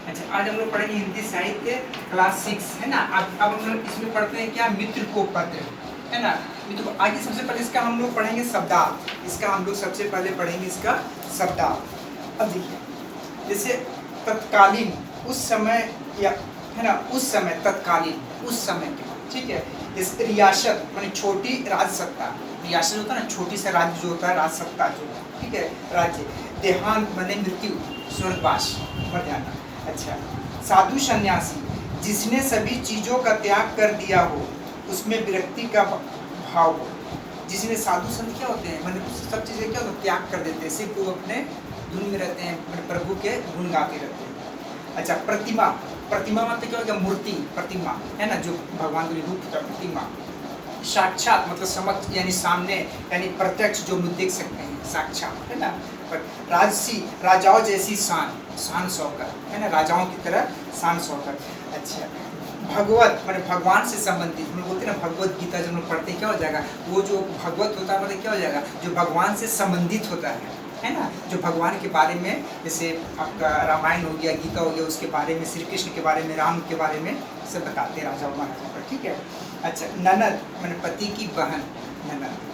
अच्छा, आज हम लोग पढ़ेंगे हिंदी साहित्य क्लास 6, है ना। अब हम लोग इसमें पढ़ते हैं क्या, मित्र को पत्र, है ना। मित्र को आगे सबसे पहले इसका हम लोग पढ़ेंगे शब्दार्थ। इसका हम लोग सबसे पहले पढ़ेंगे इसका शब्दार्थ। अब देखिए, जैसे तत्कालीन, उस समय, या है ना, उस समय, तत्कालीन उस समय के, ठीक है। जैसे रियासत माने छोटी राजसत्ता, रियासत होता है ना, छोटी सा राज्य जो होता है, राजसत्ता जो, ठीक है, राज्य। देहांत माने मृत्यु, स्वर्गवास, मर जाना। अच्छा, साधु सन्यासी, जिसने सभी चीजों का त्याग कर दिया हो, उसमें विरक्ति का भाव हो। जिसने, साधु संत क्या होते हैं, मतलब सब चीजें क्या होता है, त्याग कर देते हैं, सिर्फ वो अपने धुन में रहते हैं, प्रभु के गुण गाते रहते हैं। अच्छा, प्रतिमा, प्रतिमा मतलब क्या हो गया, मूर्ति, प्रतिमा, है ना, जो भगवान का रूप होता है, प्रतिमा। साक्षात मतलब समक्ष, यानी सामने, यानी प्रत्यक्ष, जो हम देख सकते हैं, साक्षात, है ना। राजसी, राजाओं जैसी शान, शान शौकत, है ना, राजाओं की तरह शान शौकत। अच्छा, भगवत माने भगवान से संबंधित, हम लोग बोलते हैं ना, भगवत गीता जब हम लोग पढ़ते हैं क्या हो जाएगा, वो जो भगवत होता है मतलब क्या हो जाएगा, जो भगवान से संबंधित होता है ना, जो भगवान के बारे में, जैसे आपका रामायण हो गया, गीता हो गया, उसके बारे में, श्री कृष्ण के बारे में, राम के बारे में सब बताते हैं राजा महाराजा पर, ठीक है। अच्छा, ननद माने पति की बहन, ननद।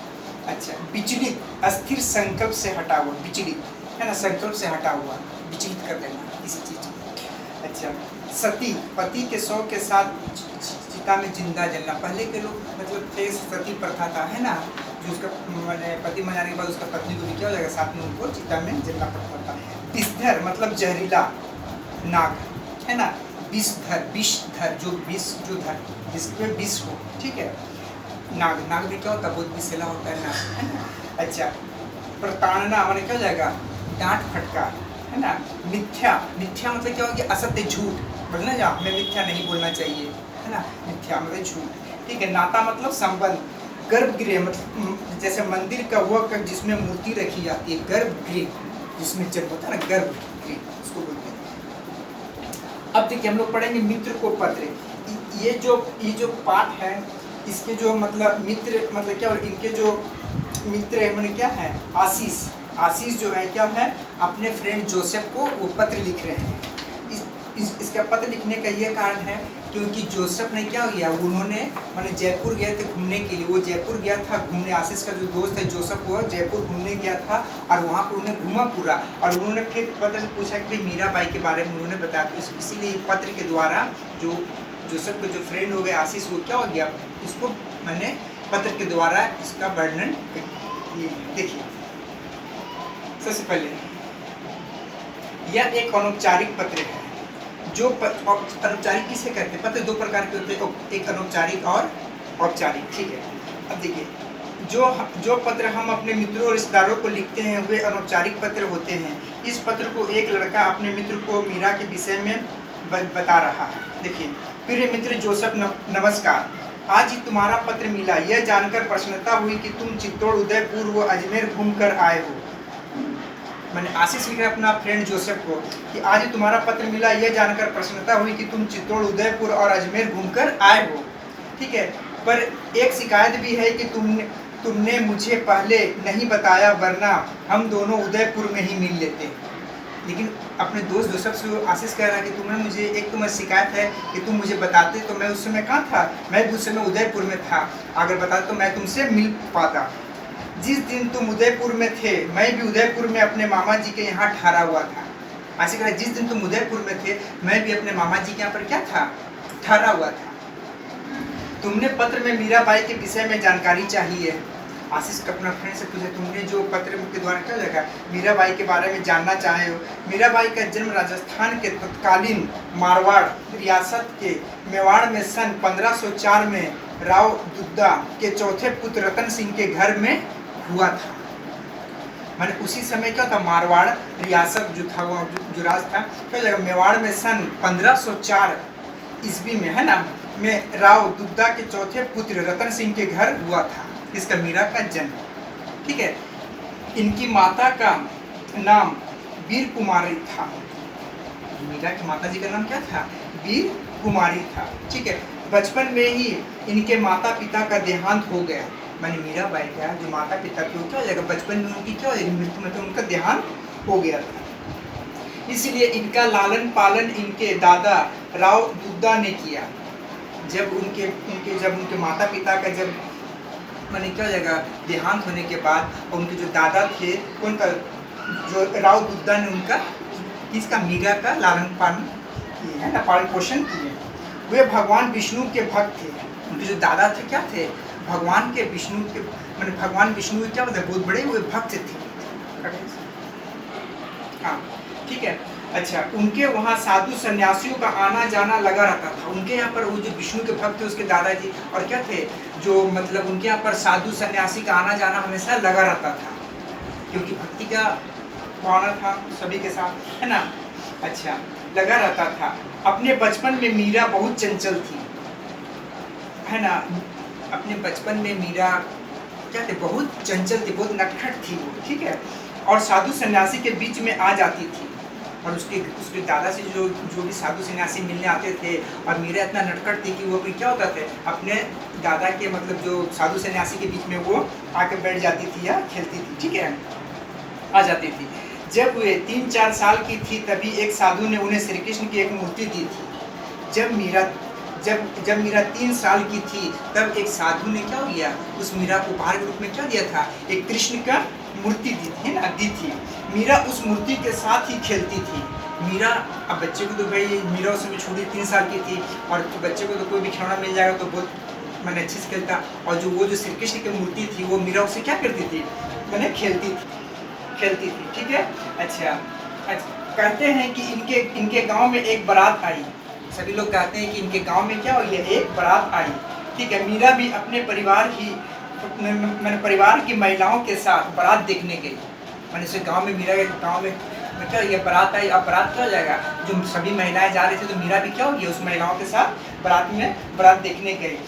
अच्छा, विचलित, अस्थिर संकल्प से हटा हुआ, विचलित, है ना, संकल्प से हटा हुआ, विचलित कर देना किसी चीज को। अच्छा, सती, पति के शव के साथ चिता में जिंदा जलना। पहले के लोग मतलब थे, सती प्रथा था, है ना, जो उसका मैंने पति मर जाने के बाद उसका पत्नी को भी क्या हो जाएगा, साथ में उनको चिता में जलना पड़ता था। विषधर मतलब जहरीला, नाग, है ना। विषधर, विषधर जो विष, जो धर जिसमें विष हो, ठीक है। नाग, नाग भी क्या होता है, बहुत विषैला होता है नाग, है ना। अच्छा, प्रताड़ना माने क्या हो जाएगा, डांट फटकार, है ना। मिथ्या, मिथ्या मतलब क्या हो गया, असत्य, झूठ, बोलना जा, हमें मिथ्या नहीं बोलना चाहिए, है ना, मिथ्या मतलब झूठ, ठीक है। नाता मतलब संबंध। गर्भगृह मतलब जैसे मंदिर का वह जिसमें मूर्ति रखी जाती है, गर्भगृह जिसमें जन्म होता है ना, गर्भगृह उसको बोलते हैं। अब देखिए, हम लोग पढ़ेंगे मित्र को पत्र। ये जो पाठ है, इसके जो मतलब मित्र मतलब क्या, और इनके जो मित्र है मैंने क्या है, आशीष, आशीष जो है क्या है, अपने फ्रेंड जोसेफ को वो पत्र लिख रहे हैं। इसका पत्र लिखने का ये कारण है क्योंकि जोसेफ ने क्या किया, उन्होंने मैंने जयपुर गए थे घूमने के लिए, वो जयपुर गया था घूमने, आशीष का जो दोस्त है जोसेफ, वो जयपुर घूमने गया था और वहाँ पर उन्हें घूमा पूरा, और उन्होंने फिर पत्र से पूछा कि मीराबाई के बारे में उन्होंने बताया, तो इसीलिए पत्र के द्वारा जो जोसेफ का जो फ्रेंड हो गया आशीष, वो क्या हो गया, इसको मैंने पत्र के द्वारा इसका वर्णन देखिए। सबसे पहले यह एक अनौपचारिक पत्र है। जो अनौपचारिक किसे कहते हैं, पत्र दो प्रकार के होते हैं, एक अनौपचारिक और औपचारिक, ठीक है। अब देखिए, जो पत्र हम अपने मित्रों और रिश्तेदारों को लिखते हैं वे अनौपचारिक पत्र होते हैं। इस पत्र को एक लड़का अपने मित्र को मीरा के विषय में बता रहा है। देखिए, प्रिय मित्र जोसेफ, नमस्कार। आज ही तुम्हारा पत्र मिला, यह जानकर प्रसन्नता हुई कि तुम चित्तौड़, उदयपुर व अजमेर घूमकर आए हो। मैंने आशीष लिखा अपना फ्रेंड जोसेफ को कि आज ही तुम्हारा पत्र मिला, यह जानकर प्रसन्नता हुई कि तुम चित्तौड़, उदयपुर और अजमेर घूमकर आए हो, ठीक है। पर एक शिकायत भी है कि तुमने मुझे पहले नहीं बताया, वरना हम दोनों उदयपुर में ही मिल लेते। लेकिन अपने दोस्त जोसेफ से आशीष कह रहा है कि तुमने मुझे, एक तुम्हें शिकायत है कि तुम मुझे बताते तो मैं उस समय कहाँ था, मैं उस समय उदयपुर में था, अगर बताते तो मैं तुमसे मिल पाता। जिस दिन तुम उदयपुर में थे, मैं भी उदयपुर में अपने मामा जी के यहाँ ठहरा हुआ था। आशीष कह रहा है, जिस दिन तुम उदयपुर में थे, मैं भी अपने मामा जी के यहाँ पर क्या था, ठहरा हुआ था। तुमने पत्र में मीराबाई के विषय में जानकारी चाहिए। आशीष अपना फ्रेंड से पूछे, तुमने जो पत्र के द्वारा क्या लिखा, मीराबाई के बारे में जानना चाहे हो। मीराबाई का जन्म राजस्थान के तत्कालीन मारवाड़ रियासत के मेवाड़ में सन 1504 में राव दुद्दा के चौथे पुत्र रतन सिंह के घर में हुआ था। मैंने उसी समय क्या था, मारवाड़ रियासत जो था, वो जो राज था क्या जगह, मेवाड़ में सन 1504 ईस्वी में, है ना, में राव दुद्दा के चौथे पुत्र रतन सिंह के घर हुआ था इसका मीरा का जन्म, ठीक है। इनकी माता का नाम वीर कुमारी था। मीरा की माता जी का नाम क्या था, वीर कुमारी था, ठीक है। बचपन में ही इनके माता पिता का देहांत हो गया। मैंने मीराबाई का जो माता पिता की क्या हो जाएगा, बचपन में उनकी क्या हो जाएगी, मृत्यु में, तो उनका देहांत हो गया था। इसलिए इनका लालन पालन इनके दादा राव दुद्दा ने किया। जब उनके माता पिता का जब मैंने क्या जगह देहांत होने के बाद उनके जो दादा थे उनका जो राव दुद्दा ने उनका इसका मीरा का लालन पालन किए है ना, पालन पोषण किए। वे भगवान विष्णु के भक्त थे। उनके जो दादा थे क्या थे, भगवान के विष्णु के मैंने भगवान विष्णु के क्या मतलब बहुत बड़े हुए भक्त थे। हाँ ठीक है। अच्छा, उनके वहाँ साधु सन्यासियों का आना जाना लगा रहता था। उनके यहाँ पर वो जो विष्णु के भक्त थे उसके दादाजी और क्या थे जो मतलब उनके यहाँ पर साधु सन्यासी का आना जाना हमेशा लगा रहता था, क्योंकि भक्ति का भावना था सभी के साथ, है ना। अच्छा, लगा रहता था। अपने बचपन में मीरा बहुत चंचल थी, है ना। अपने बचपन में मीरा क्या थे, बहुत चंचल थी, बहुत नटखट थी वो, ठीक है। और साधु सन्यासी के बीच में आ जाती थी और उसके दादा से जो भी साधु सन्यासी मिलने आते थे और मीरा इतना नटखट थी कि वो फिर क्या होता थे अपने दादा के मतलब जो साधु सन्यासी के बीच में वो आके बैठ जाती थी या खेलती थी, ठीक है, आ जाती थी। जब वे 3-4 साल की थी तभी एक साधु ने उन्हें श्री कृष्ण की एक मूर्ति दी थी। जब मीरा 3 साल की थी तब एक साधु ने क्या किया, उस मीरा को उपहार के रूप में क्या दिया था, एक कृष्ण का मूर्ति दी थी। मीरा उस मूर्ति के साथ ही खेलती थी। मीरा, अब बच्चे को तो भाई मीरा उस समय छोटी 3 साल की थी और बच्चे को तो कोई भी खिलौना मिल जाएगा तो बहुत मैंने अच्छे से खेलता। और वो जो श्री कृष्ण की मूर्ति थी वो मीरा उसे क्या करती थी, मैंने खेलती थी, ठीक है। अच्छा, कहते हैं कि इनके गांव में एक बारात आई। सभी लोग कहते हैं कि इनके गांव में क्या हुई है, एक बारात आई, ठीक है। मीरा भी अपने परिवार की महिलाओं के साथ बारात देखने गई। मैंने इसे गांव में मीरा के गांव में क्या ये बारात आई। अब बारात क्या हो जाएगा, जो सभी महिलाएं जा रही थी तो मीरा भी क्या होगी उस महिलाओं के साथ बारात देखने गई।